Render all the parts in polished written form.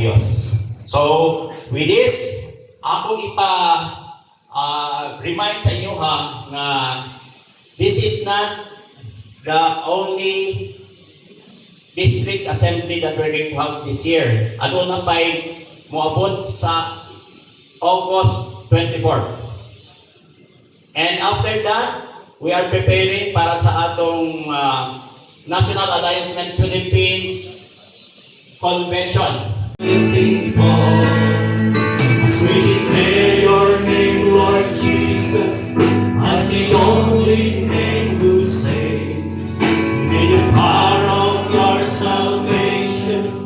Diyos. So, with this, ako remind sa inyo ha, na this is not the only district assembly that we're going to have this year. Ano na pa'y moabot sa August 24. And after that, we are preparing para sa atong National Alliance Men Philippines Convention. Sweet may your name, Lord Jesus, as the only name who saves. May the power of your salvation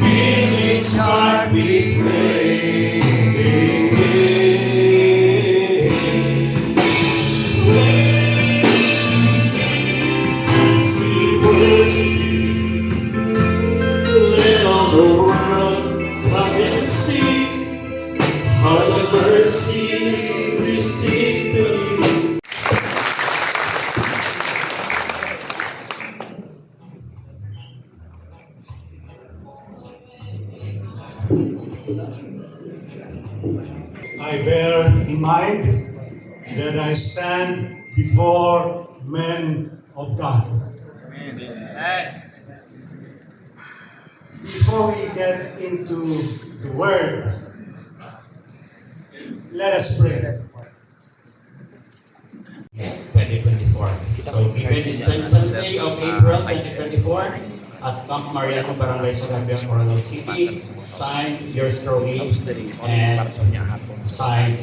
fill each heart, we pray. As we worship you, let all the world come and see how the mercy received from you. I bear in mind that I stand before men of God. Before we get into the Word, let us pray. 2024. So, given this 27th day of April 2024 at Camp Mariano Barangay Sarabia, Coronel City, signed yours truly and signed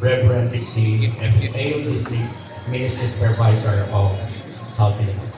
Reverend Dixie FAO District Ministry Supervisor of South Philippines.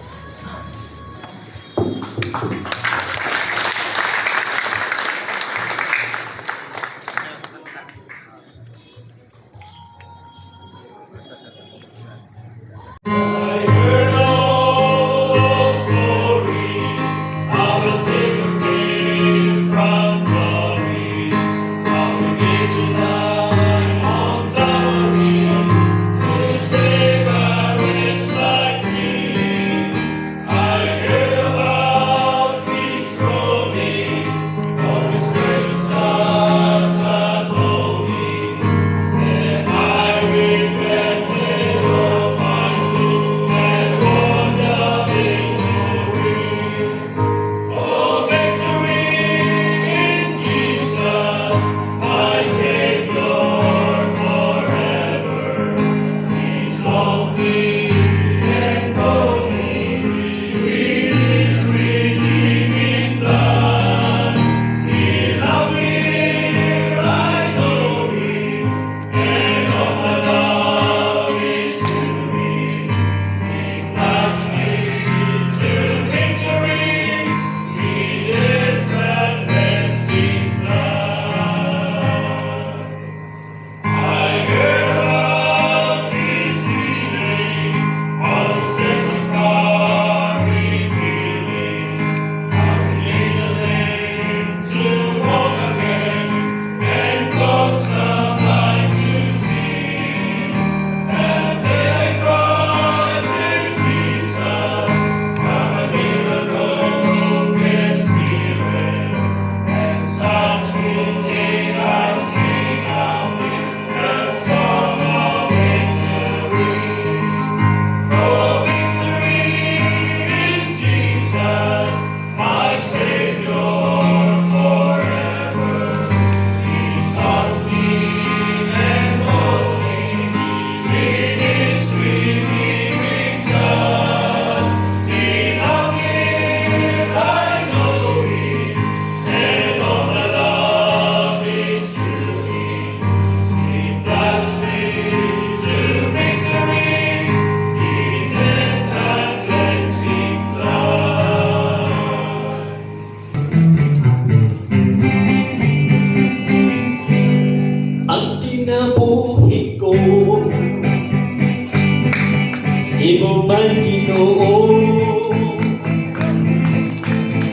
Imo man Ginoo,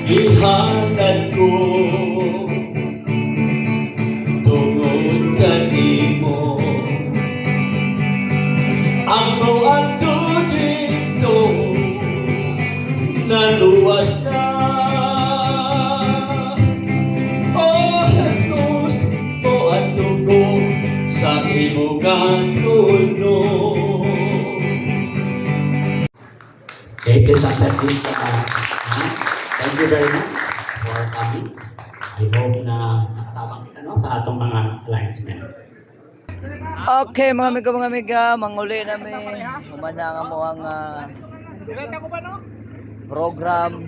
ihatag ko tungod kanimo. Amo ato dito naluwas na nga trono. Okay, please accept this. Thank you very much for coming. I hope na nakatabang kita no, sa atong mga alliance men. Okay mga amiga, manguli nami humana nga mo ang program